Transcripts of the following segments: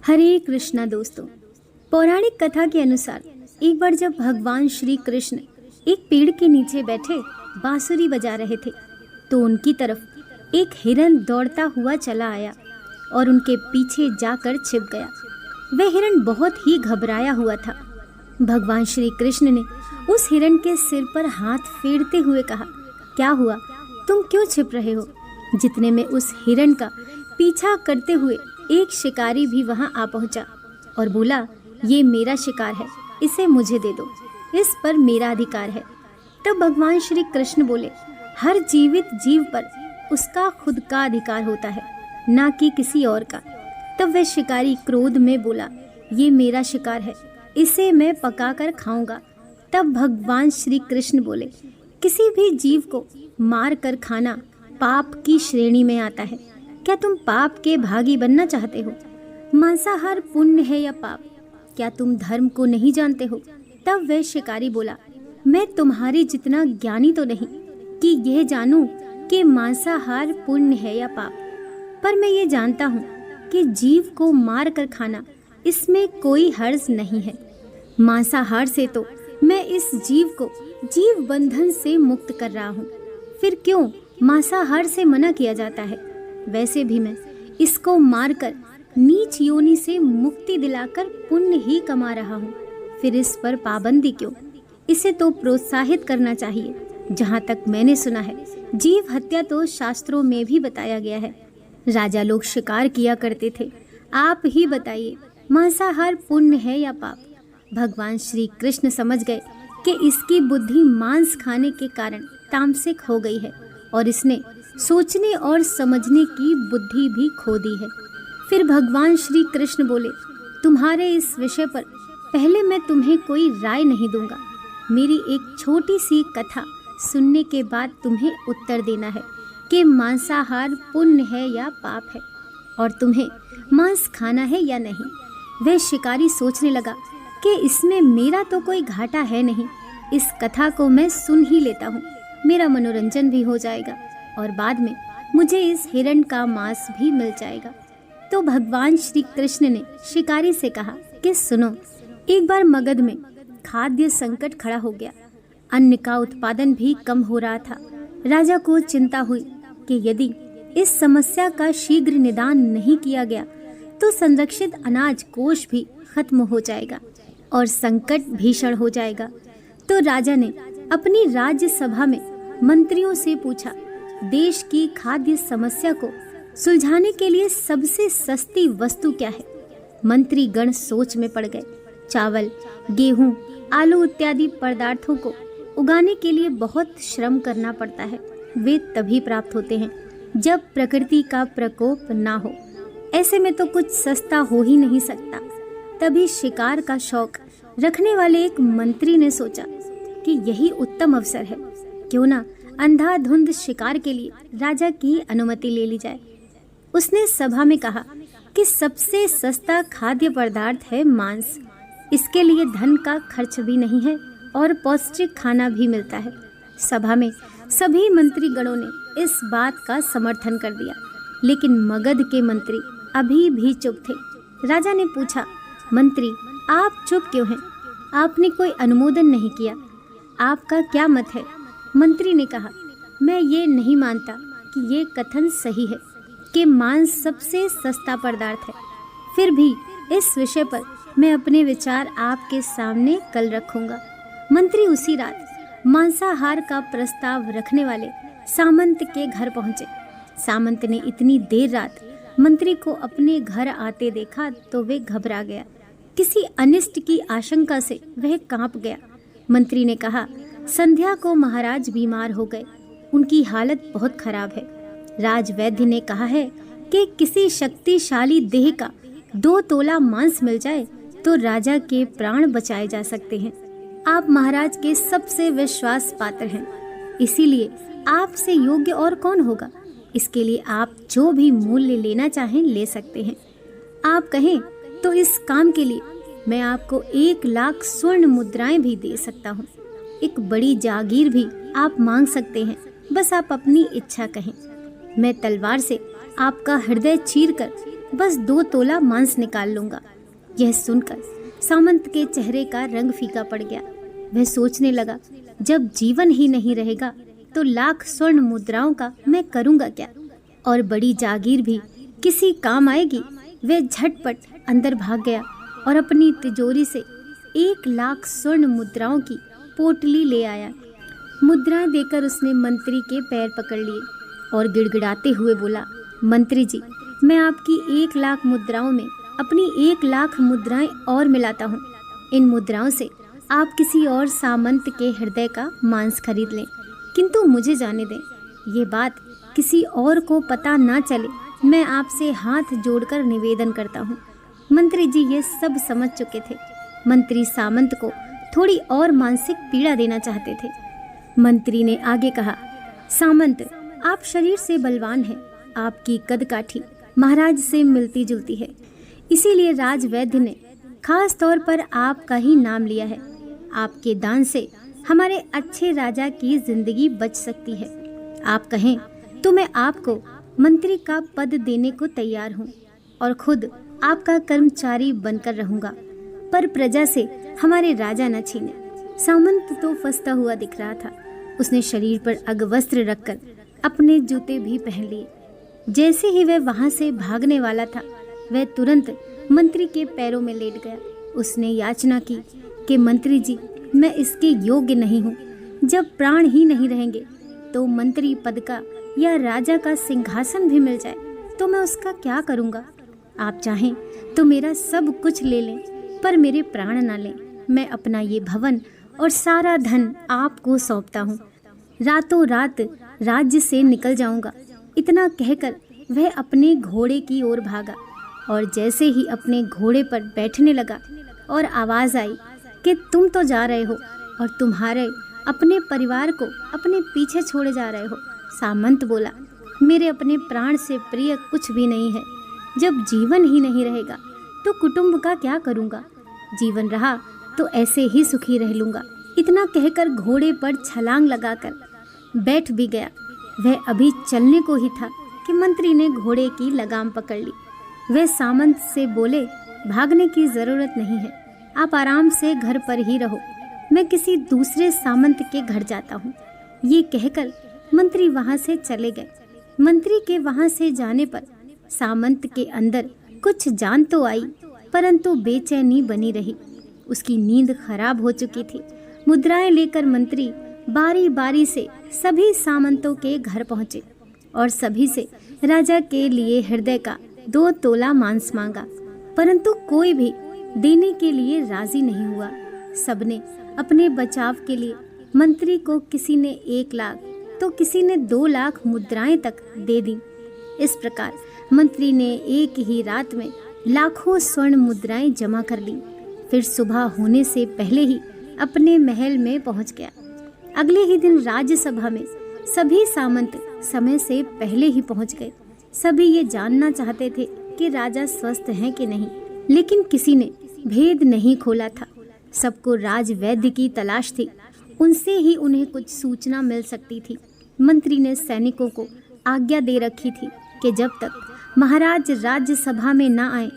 हरे कृष्णा दोस्तों। पौराणिक कथा के अनुसार एक बार जब भगवान श्री कृष्ण एक पेड़ के नीचे बैठे बांसुरी बजा रहे थे तो उनकी तरफ एक हिरन दौड़ता हुआ चला आया और उनके पीछे जाकर छिप गया। वह हिरन बहुत ही घबराया हुआ था। भगवान श्री कृष्ण ने उस हिरन के सिर पर हाथ फेरते हुए कहा, क्या हुआ, तुम क्यों छिप रहे हो? जितने में उस हिरन का पीछा करते हुए एक शिकारी भी वहां आ पहुंचा और बोला, ये मेरा शिकार है, इसे मुझे दे दो, इस पर मेरा अधिकार है। तब भगवान श्री कृष्ण बोले, हर जीवित जीव पर उसका खुद का अधिकार होता है, ना कि किसी और का। तब वह शिकारी क्रोध में बोला, ये मेरा शिकार है, इसे मैं पका कर खाऊंगा। तब भगवान श्री कृष्ण बोले, किसी भी जीव को मार कर खाना पाप की श्रेणी में आता है। क्या तुम पाप के भागी बनना चाहते हो? मांसाहार पुण्य है या पाप? क्या तुम धर्म को नहीं जानते हो? तब वह शिकारी बोला, मैं तुम्हारी जितना ज्ञानी तो नहीं कि यह जानूं कि मांसाहार पुण्य है या पाप, पर मैं ये जानता हूँ कि जीव को मार कर खाना इसमें कोई हर्ज नहीं है। मांसाहार से तो मैं इस जीव को जीव बंधन से मुक्त कर रहा हूँ, फिर क्यों मांसाहार से मना किया जाता है? वैसे भी मैं इसको मारकर नीच योनि से मुक्ति दिलाकर पुण्य ही कमा रहा हूँ, फिर इस पर पाबंदी क्यों? इसे तो प्रोत्साहित करना चाहिए। जहाँ तक मैंने सुना है, जीव हत्या तो शास्त्रों में भी बताया गया है। राजा लोग शिकार किया करते थे। आप ही बताइए, मांसाहार पुण्य है या पाप? भगवान श्री कृष्ण समझ गए कि इसकी बुद्धि मांस खाने के कारण तामसिक हो गई है और इसने सोचने और समझने की बुद्धि भी खो दी है। फिर भगवान श्री कृष्ण बोले, तुम्हारे इस विषय पर पहले मैं तुम्हें कोई राय नहीं दूंगा। मेरी एक छोटी सी कथा सुनने के बाद तुम्हें उत्तर देना है कि मांसाहार पुण्य है या पाप है, और तुम्हें मांस खाना है या नहीं। वह शिकारी सोचने लगा कि इसमें मेरा तो कोई घाटा है नहीं, इस कथा को मैं सुन ही लेता हूँ, मेरा मनोरंजन भी हो जाएगा और बाद में मुझे इस हिरण का मांस भी मिल जाएगा। तो भगवान श्री कृष्ण ने शिकारी से कहा कि सुनो, एक बार मगध में खाद्य संकट खड़ा हो गया। अन्न का उत्पादन भी कम हो रहा था। राजा को चिंता हुई कि यदि इस समस्या का शीघ्र निदान नहीं किया गया तो संरक्षित अनाज कोष भी खत्म हो जाएगा और संकट भीषण हो जाएगा। तो राजा ने अपनी राज्य सभा में मंत्रियों से पूछा, देश की खाद्य समस्या को सुलझाने के लिए सबसे सस्ती वस्तु क्या है? मंत्री गण सोच में पड़ गए। चावल, गेहूं, आलू इत्यादि पदार्थों को उगाने के लिए बहुत श्रम करना पड़ता है। वे तभी प्राप्त होते हैं जब प्रकृति का प्रकोप ना हो। ऐसे में तो कुछ सस्ता हो ही नहीं सकता। तभी शिकार का शौक रखने वाले एक मंत्री ने सोचा कि यही उत्तम अवसर है, क्यों ना अंधाधुंध शिकार के लिए राजा की अनुमति ले ली जाए। उसने सभा में कहा कि सबसे सस्ता खाद्य पदार्थ है मांस। इसके लिए धन का खर्च भी नहीं है और पौष्टिक खाना भी मिलता है। सभा में सभी मंत्री गणों ने इस बात का समर्थन कर दिया, लेकिन मगध के मंत्री अभी भी चुप थे। राजा ने पूछा, मंत्री आप चुप क्यों हैं? आपने कोई अनुमोदन नहीं किया, आपका क्या मत है? मंत्री ने कहा, मैं ये नहीं मानता कि ये कथन सही है कि मांस सबसे सस्ता पदार्थ है। फिर भी इस विषय पर मैं अपने विचार आपके सामने कल रखूंगा। मंत्री उसी रात मांसाहार का प्रस्ताव रखने वाले सामंत के घर पहुंचे। सामंत ने इतनी देर रात मंत्री को अपने घर आते देखा तो वे घबरा गया। किसी अनिष्ट की आशंका से वह कांप गया। मंत्री ने कहा, संध्या को महाराज बीमार हो गए, उनकी हालत बहुत खराब है। राज वैद्य ने कहा है कि किसी शक्तिशाली देह का 2 तोला मांस मिल जाए तो राजा के प्राण बचाए जा सकते हैं। आप महाराज के सबसे विश्वास पात्र हैं, इसीलिए आपसे योग्य और कौन होगा। इसके लिए आप जो भी मूल्य लेना चाहें ले सकते हैं। आप कहें तो इस काम के लिए मैं आपको 1 लाख स्वर्ण मुद्राएं भी दे सकता हूँ। एक बड़ी जागीर भी आप मांग सकते हैं, बस आप अपनी इच्छा कहें। मैं तलवार से आपका हृदय चीरकर बस 2 तोला मांस निकाल लूंगा। यह सुनकर सामंत के चेहरे का रंग फीका पड़ गया। वह सोचने लगा, जब जीवन ही नहीं रहेगा तो लाख स्वर्ण मुद्राओं का मैं करूंगा क्या, और बड़ी जागीर भी किसी काम आएगी। वह झटपट अंदर भाग गया और अपनी तिजोरी से 1 लाख स्वर्ण मुद्राओं की पोटली ले आया। मुद्राएं देकर उसने मंत्री के पैर पकड़ लिए और गिड़गिड़ाते हुए बोला, मंत्री जी, मैं आपकी 1 लाख मुद्राओं में अपनी 1 लाख मुद्राएं और मिलाता हूँ। इन मुद्राओं से आप किसी और सामंत के हृदय का मांस खरीद लें, किंतु मुझे जाने दें। ये बात किसी और को पता ना चले, मैं आपसे हाथ जोड़कर निवेदन करता हूँ। मंत्री जी ये सब समझ चुके थे। मंत्री सामंत को थोड़ी और मानसिक पीड़ा देना चाहते थे। मंत्री ने आगे कहा, सामंत, आप शरीर से बलवान हैं, आपकी कदकाठी महाराज से मिलती जुलती है, इसीलिए राजवैद्य ने खास तौर पर आपका ही नाम लिया है। आपके दान से हमारे अच्छे राजा की जिंदगी बच सकती है। आप कहें तो मैं आपको मंत्री का पद देने को तैयार हूँ और खुद आपका कर्मचारी बनकर रहूंगा, पर प्रजा से हमारे राजा न छीने। सामंत तो फंसता हुआ दिख रहा था। उसने शरीर पर अगवस्त्र रखकर अपने जूते भी पहन लिए। जैसे ही वह वहां से भागने वाला था, वह तुरंत मंत्री के पैरों में लेट गया। उसने याचना की कि मंत्री जी, मैं इसके योग्य नहीं हूँ। जब प्राण ही नहीं रहेंगे तो मंत्री पद का या राजा का सिंहासन भी मिल जाए तो मैं उसका क्या करूँगा। आप चाहें तो मेरा सब कुछ ले लें, पर मेरे प्राण ना लें। मैं अपना ये भवन और सारा धन आपको सौंपता हूँ। रातों रात राज्य से निकल जाऊंगा। इतना कहकर वह अपने घोड़े की ओर भागा और जैसे ही अपने घोड़े पर बैठने लगा और आवाज आई कि तुम तो जा रहे हो और तुम्हारे अपने परिवार को अपने पीछे छोड़े जा रहे हो। सामंत बोला, मेरे अपने प्राण से प्रिय कुछ भी नहीं है। जब जीवन ही नहीं रहेगा तो कुटुंब का क्या करूँगा। जीवन रहा तो ऐसे ही सुखी रह लूँगा। इतना कहकर घोड़े पर छलांग लगाकर बैठ भी गया। वह अभी चलने को ही था कि मंत्री ने घोड़े की लगाम पकड़ ली। वह सामंत से बोले, भागने की जरूरत नहीं है, आप आराम से घर पर ही रहो, मैं किसी दूसरे सामंत के घर जाता हूँ। ये कहकर मंत्री वहां से चले गए। मंत्री के वहां से जाने पर सामंत के अंदर कुछ जान तो आई, परंतु बेचैनी बनी रही। उसकी नींद खराब हो चुकी थी। मुद्राएं लेकर मंत्री बारी बारी से सभी सामंतों के घर पहुंचे और सभी से राजा के लिए हृदय का 2 तोला मांस मांगा, परंतु कोई भी देने के लिए राजी नहीं हुआ। सबने अपने बचाव के लिए मंत्री को किसी ने 1 लाख तो किसी ने 2 लाख मुद्राएं तक दे दी। इस प्रकार मंत्री ने एक ही रात में लाखों स्वर्ण मुद्राएं जमा कर ली। फिर सुबह होने से पहले ही अपने महल में पहुंच गया। अगले ही दिन राज्यसभा में सभी सामंत समय से पहले ही पहुंच गए। सभी ये जानना चाहते थे कि राजा स्वस्थ हैं कि नहीं, लेकिन किसी ने भेद नहीं खोला था। सबको राजवैद्य की तलाश थी, उनसे ही उन्हें कुछ सूचना मिल सकती थी। मंत्री ने सैनिकों को आज्ञा दे रखी थी कि जब तक महाराज राज्यसभा में न आए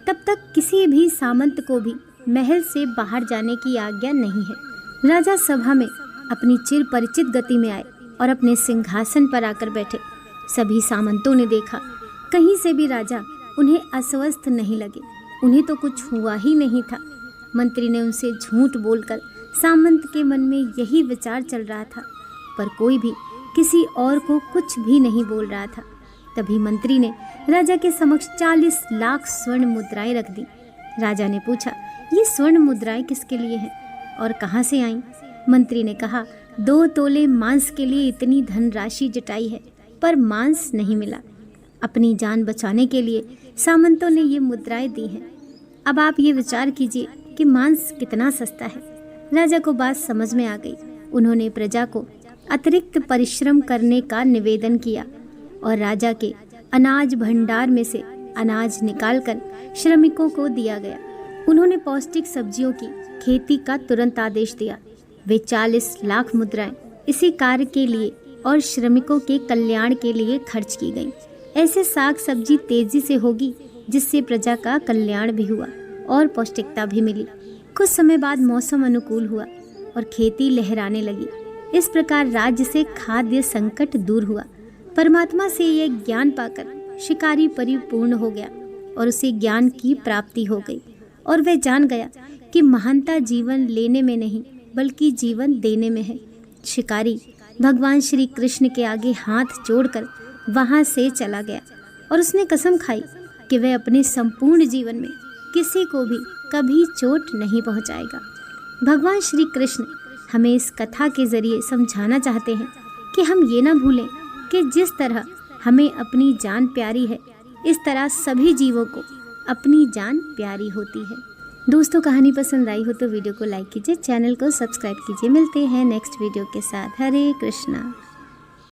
तब तक किसी भी सामंत को भी महल से बाहर जाने की आज्ञा नहीं है। राजा सभा में अपनी चिर परिचित गति में आए और अपने सिंहासन पर आकर बैठे। सभी सामंतों ने देखा, कहीं से भी राजा उन्हें अस्वस्थ नहीं लगे। उन्हें तो कुछ हुआ ही नहीं था। मंत्री ने उनसे झूठ बोलकर सामंत के मन में यही विचार चल रहा था, पर कोई भी किसी और को कुछ भी नहीं बोल रहा था। तभी मंत्री ने राजा के समक्ष 40 लाख स्वर्ण मुद्राएं रख दी। राजा ने पूछा, ये स्वर्ण मुद्राएं किसके लिए हैं और कहाँ से आईं? मंत्री ने कहा, 2 तोले मांस के लिए इतनी धनराशि जुटाई है, पर मांस नहीं मिला। अपनी जान बचाने के लिए सामंतों ने ये मुद्राएं दी हैं। अब आप ये विचार कीजिए कि मांस कितना सस्ता है। राजा को बात समझ में आ गई। उन्होंने प्रजा को अतिरिक्त परिश्रम करने का निवेदन किया और राजा के अनाज भंडार में से अनाज निकालकर श्रमिकों को दिया गया। उन्होंने पौष्टिक सब्जियों की खेती का तुरंत आदेश दिया। वे 40 लाख मुद्राएं इसी कार्य के लिए और श्रमिकों के कल्याण के लिए खर्च की गईं। ऐसे साग सब्जी तेजी से होगी, जिससे प्रजा का कल्याण भी हुआ और पौष्टिकता भी मिली। कुछ समय बाद मौसम अनुकूल हुआ और खेती लहराने लगी। इस प्रकार राज्य से खाद्य संकट दूर हुआ। परमात्मा से ये ज्ञान पाकर शिकारी परिपूर्ण हो गया और उसे ज्ञान की प्राप्ति हो गई और वह जान गया कि महानता जीवन लेने में नहीं बल्कि जीवन देने में है। शिकारी भगवान श्री कृष्ण के आगे हाथ जोड़कर वहां से चला गया और उसने कसम खाई कि वह अपने संपूर्ण जीवन में किसी को भी कभी चोट नहीं पहुंचाएगा। भगवान श्री कृष्ण हमें इस कथा के जरिए समझाना चाहते हैं कि हम ये ना भूलें कि जिस तरह हमें अपनी जान प्यारी है, इस तरह सभी जीवों को अपनी जान प्यारी होती है। दोस्तों, कहानी पसंद आई हो तो वीडियो को लाइक कीजिए, चैनल को सब्सक्राइब कीजिए। मिलते हैं नेक्स्ट वीडियो के साथ। हरे कृष्णा।